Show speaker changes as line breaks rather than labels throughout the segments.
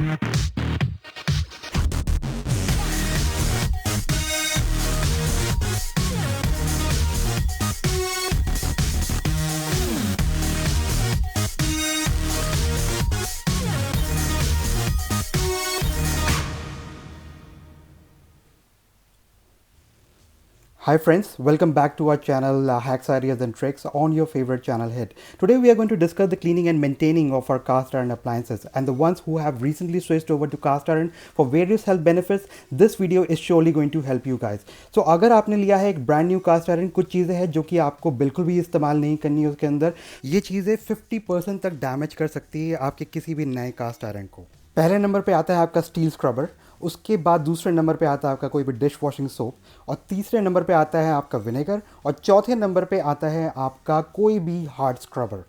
Hi friends, welcome back to our channel Hacks, Ideas and Tricks on your favorite channel hit. Today we are going to discuss the cleaning and maintaining of our cast iron appliances, and the ones who have recently switched over to cast iron for various health benefits, this video is surely going to help you guys. So अगर आपने लिया है एक brand new cast iron, कुछ चीज़ें हैं जो कि आपको बिल्कुल भी इस्तेमाल नहीं करनी है उसके अंदर, ये चीज़ें 50% तक डैमेज कर सकती है आपके किसी भी नए कास्ट आयरन को। पहले नंबर पे आता है आपका स्टील स्क्रबर, उसके बाद दूसरे नंबर पे आता है आपका कोई भी डिश वॉशिंग सोप, और तीसरे नंबर पे आता है आपका विनेगर, और चौथे नंबर पे आता है आपका कोई भी हार्ड स्क्रबर।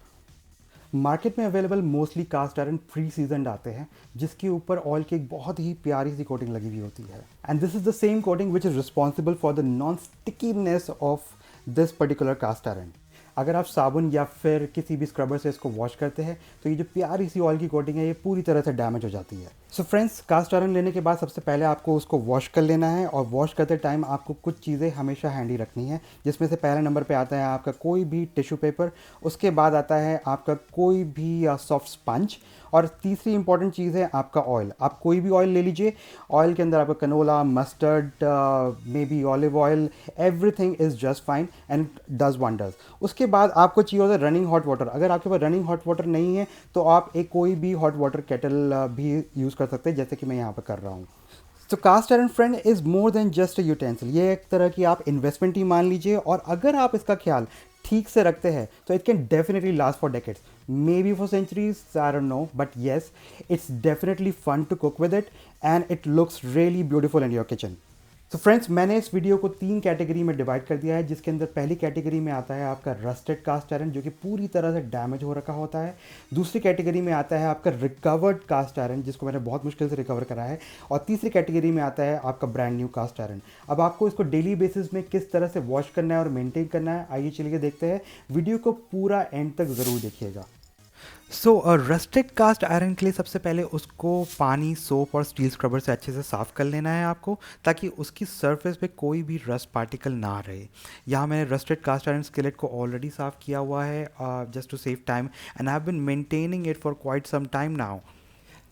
मार्केट में available mostly cast iron pre seasoned आते हैं जिसके ऊपर ऑयल की एक बहुत ही प्यारी सी कोटिंग लगी हुई होती है, and this is the same coating which is responsible for the non stickiness of this particular caste iron. अगर आप साबुन या फिर किसी भी स्क्रबर से इसको वॉश करते हैं तो ये जो प्यारी सी ऑयल की कोटिंग है ये पूरी तरह से डैमेज हो जाती है। सो फ्रेंड्स, कास्ट आयरन लेने के बाद सबसे पहले आपको उसको वॉश कर लेना है, और वॉश करते टाइम आपको कुछ चीज़ें हमेशा हैंडी रखनी है, जिसमें से पहले नंबर पे आता है आपका कोई भी टिश्यू पेपर, उसके बाद आता है आपका कोई भी सॉफ्ट स्पंज, और तीसरी इंपॉर्टेंट चीज़ है आपका ऑयल। आप कोई भी ऑयल ले लीजिए, ऑयल के अंदर आपका canola, mustard, may be olive oil, everything is just fine and does wonders. उसके बाद आपको चाहिए होता है रनिंग हॉट वाटर। अगर आपके पास रनिंग हॉट वाटर नहीं है तो आप एक कोई भी हॉट वाटर केटल भी यूज़ कर सकते हैं, जैसे कि मैं यहाँ पर कर रहा हूँ। तो cast iron friend is more than just a utensil, ये एक तरह की आप इन्वेस्टमेंट ही मान लीजिए, और अगर आप इसका ख्याल ठीक से रखते हैं तो it can definitely last for decades, may be for centuries, I don't know, but yes, it's definitely fun to cook with it and it looks really beautiful in your kitchen. तो फ्रेंड्स, मैंने इस video को 3 category में divide कर दिया है, जिसके अंदर पहली कैटेगरी में आता है आपका रस्टेड कास्ट आयरन जो कि पूरी तरह से डैमेज हो रखा होता है। दूसरी कैटेगरी में आता है आपका रिकवर्ड कास्ट आयरन जिसको मैंने बहुत मुश्किल से रिकवर करा है, और तीसरी कैटेगरी में आता है आपका ब्रांड न्यू कास्ट आयरन। अब आपको इसको डेली बेसिस में किस तरह से वॉश करना है और मेंटेन करना है, आइए चलिए देखते हैं। वीडियो को पूरा एंड तक ज़रूर देखिएगा। सो रस्टेड कास्ट आयरन के लिए सबसे पहले उसको पानी, सोप और स्टील स्क्रबर से अच्छे से साफ़ कर लेना है आपको, ताकि उसकी सरफेस पे कोई भी रस्ट पार्टिकल ना रहे। यहाँ मैंने रस्टेड कास्ट आयरन स्केलेट को ऑलरेडी साफ़ किया हुआ है just to save time, and I have been maintaining it for quite some time now.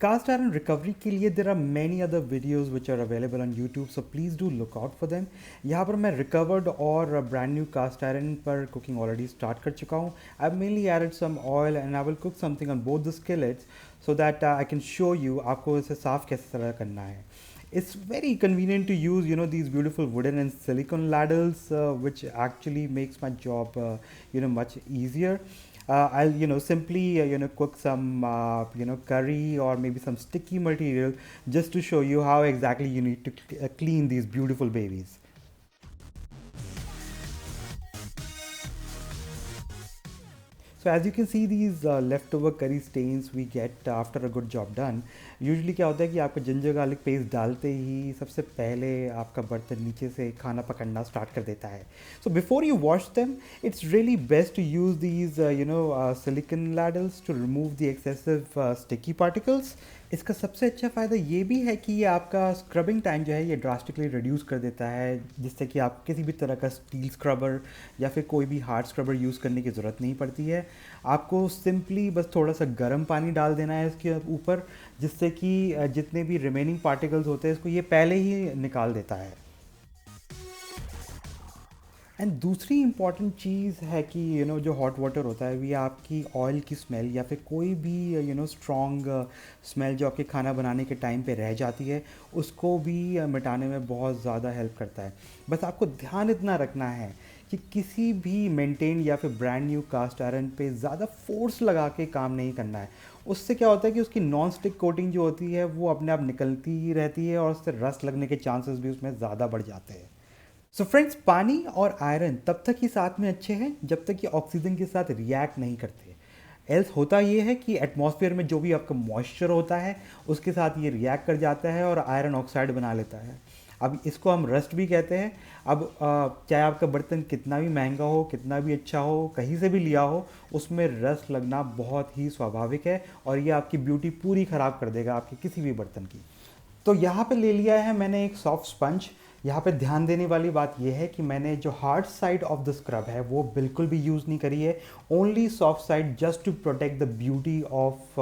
Cast iron recovery के लिए there are many other videos which are available on YouTube, so please do look out for them. यहाँ पर मैं recovered और brand new cast iron पर cooking already start कर चुका हूँ। I have mainly added some oil and I will cook something on both the skillets so that I can show you आपको इसे साफ़ कैसे तरह करना है। It's very convenient to use, you know, these beautiful wooden and silicone ladles, which actually makes my job, much easier. I'll, simply, cook some, curry or maybe some sticky material just to show you how exactly you need to clean these beautiful babies. So as you can see these leftover curry stains we get after a good job done. Usually क्या होता है कि आपका ginger garlic paste डालते ही सबसे पहले आपका बर्तन नीचे से खाना पकड़ना स्टार्ट कर देता है. So before you wash them, it's really best to use these silicone ladles to remove the excessive sticky particles. इसका सबसे अच्छा फ़ायदा ये भी है कि ये आपका स्क्रबिंग टाइम जो है ये ड्रास्टिकली रिड्यूस कर देता है, जिससे कि आप किसी भी तरह का स्टील स्क्रबर या फिर कोई भी हार्ड स्क्रबर यूज़ करने की ज़रूरत नहीं पड़ती है. आपको सिंपली बस थोड़ा सा गर्म पानी डाल देना है इसके ऊपर, जिससे कि जितने भी रिमेनिंग पार्टिकल्स होते हैं इसको ये पहले ही निकाल देता है. एंड दूसरी इंपॉर्टेंट चीज़ है कि जो हॉट वाटर होता है ये आपकी ऑयल की स्मेल या फिर कोई भी स्ट्रॉन्ग स्मेल जो आपके खाना बनाने के टाइम पे रह जाती है उसको भी मिटाने में बहुत ज़्यादा हेल्प करता है. बस आपको ध्यान इतना रखना है कि किसी भी मेंटेन या फिर ब्रांड न्यू कास्ट आयरन पे ज़्यादा फोर्स लगा के काम नहीं करना है. उससे क्या होता है कि उसकी नॉन स्टिक कोटिंग जो होती है वो अपने आप निकलती ही रहती है और उससे रस्ट लगने के चांसेस भी उसमें ज़्यादा बढ़ जाते हैं. सो फ्रेंड्स, पानी और आयरन तब तक ही साथ में अच्छे हैं जब तक कि ऑक्सीजन के साथ रिएक्ट नहीं करते. एल्स होता ये है कि एटमॉस्फेयर में जो भी आपका मॉइस्चर होता है उसके साथ ये रिएक्ट कर जाता है और आयरन ऑक्साइड बना लेता है. अब इसको हम रस्ट भी कहते हैं। अब चाहे आपका बर्तन कितना भी महंगा हो, कितना भी अच्छा हो, कहीं से भी लिया हो, उसमें रस्ट लगना बहुत ही स्वाभाविक है और ये आपकी ब्यूटी पूरी ख़राब कर देगा आपके किसी भी बर्तन की। तो यहाँ पे ले लिया है मैंने एक सॉफ्ट स्पंज। यहाँ पे ध्यान देने वाली बात यह है कि मैंने जो hard side of the scrub है वो बिल्कुल भी यूज़ नहीं करी है, only soft side, just to protect the beauty of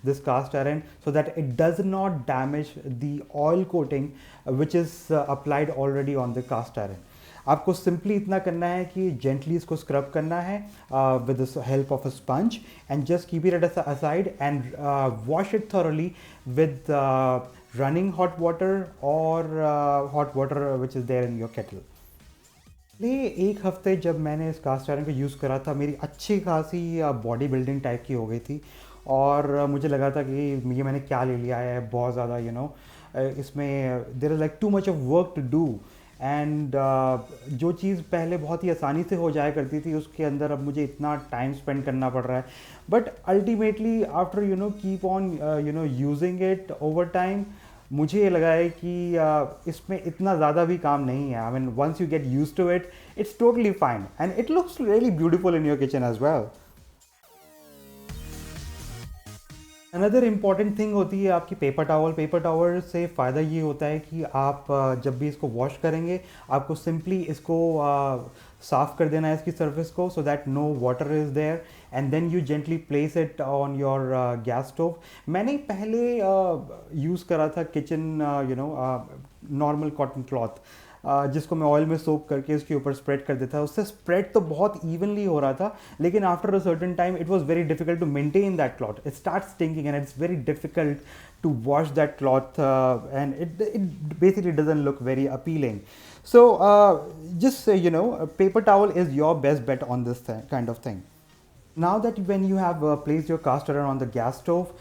this cast iron so that it does not damage the oil coating which is applied already on the cast iron. आपको simply इतना करना है कि gently इसको scrub करना है with the help of a sponge and just keep it aside and wash it thoroughly with running hot water or hot water which is there in your kettle। ये एक हफ्ते जब मैंने इस कास्ट आयरन को use करा था, मेरी अच्छी खासी बॉडी बिल्डिंग टाइप की हो गई थी और मुझे लगा था कि ये मैंने क्या ले लिया है, बहुत ज़्यादा इसमें there is like too much of work to do and जो चीज़ पहले बहुत ही आसानी से हो जाया करती थी उसके अंदर अब मुझे इतना टाइम स्पेंड करना पड़ रहा है। But ultimately after keep on using it over time, मुझे ये लगा है कि इसमें इतना ज़्यादा भी काम नहीं है। I mean once you get use to it, it's totally fine and it looks really beautiful in your kitchen as well. Another important thing होती है आपकी पेपर टावल। पेपर टावल से फ़ायदा ये होता है कि आप जब भी इसको वॉश करेंगे आपको सिंपली इसको साफ़ कर देना है इसकी सरफेस को, so that no water is there and then you gently place it on your gas stove. मैंने पहले यूज़ करा था किचन नॉर्मल कॉटन क्लॉथ जिसको मैं ऑयल में सोक करके उसके ऊपर स्प्रेड कर देता था। उससे स्प्रेड तो बहुत इवनली हो रहा था, लेकिन after a certain time it was very difficult to maintain that cloth. It start stinking and it's very difficult to wash that cloth and it basically doesn't look very appealing. So just paper towel is your best bet on this kind of thing. Now that when you have placed your cast iron on the gas stove,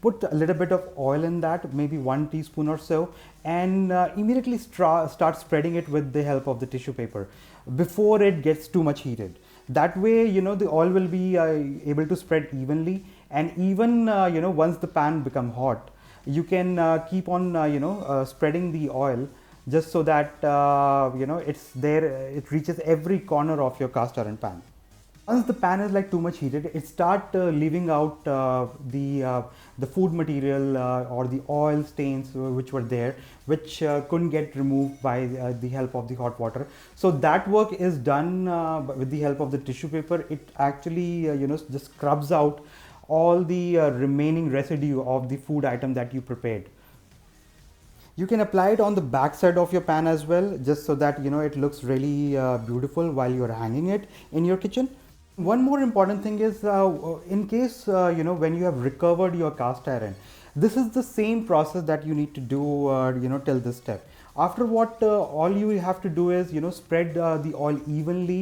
put a little bit of oil in that, maybe 1 teaspoon or so, and immediately start spreading it with the help of the tissue paper before it gets too much heated. That way, the oil will be able to spread evenly, and even once the pan become hot, you can keep on spreading the oil just so that it's there, it reaches every corner of your cast iron pan. Once the pan is like too much heated, it start leaving out the food material or the oil stains which were there, which couldn't get removed by the help of the hot water. So that work is done with the help of the tissue paper. It actually just scrubs out all the remaining residue of the food item that you prepared. You can apply it on the back side of your pan as well, just so that it looks really beautiful while you're hanging it in your kitchen. One more important thing is in case when you have recovered your cast iron, this is the same process that you need to do till this step. After what all you have to do is spread the oil evenly,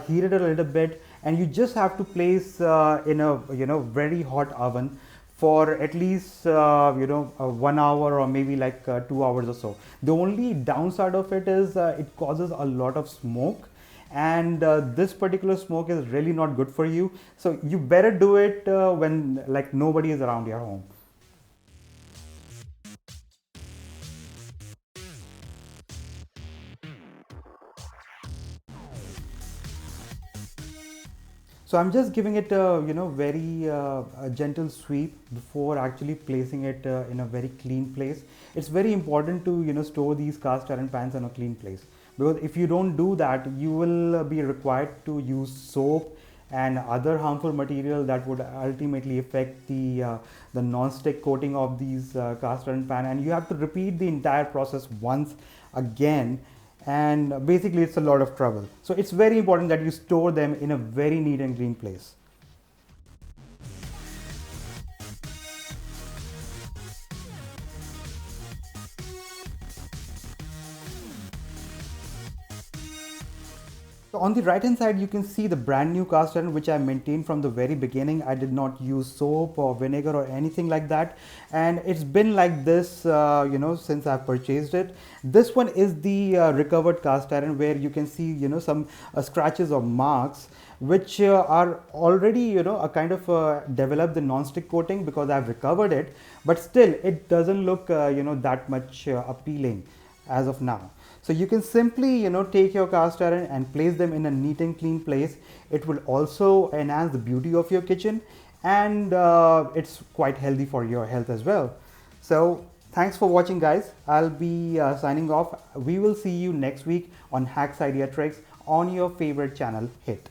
heat it a little bit, and you just have to place in a very hot oven for at least 1 hour or maybe like 2 hours or so. The only downside of it is it causes a lot of smoke, and this particular smoke is really not good for you. So you better do it when like nobody is around your home. So I'm just giving it a very a gentle sweep before actually placing it in a very clean place. It's very important to store these cast iron pans in a clean place, because if you don't do that, you will be required to use soap and other harmful material that would ultimately affect the non-stick coating of these cast iron pan, and you have to repeat the entire process once again, and basically it's a lot of trouble. So it's very important that you store them in a very neat and clean place. So on the right hand side, you can see the brand new cast iron which I maintained from the very beginning. I did not use soap or vinegar or anything like that, and it's been like this since I've purchased it. This one is the recovered cast iron, where you can see some scratches or marks which are already a kind of developed the non-stick coating because I've recovered it, but still it doesn't look that much appealing. as of now. So you can simply, take your cast iron and place them in a neat and clean place. It will also enhance the beauty of your kitchen, and it's quite healthy for your health as well. So thanks for watching, guys. I'll be signing off. We will see you next week on Hacks Idea Tricks on your favorite channel, Hit.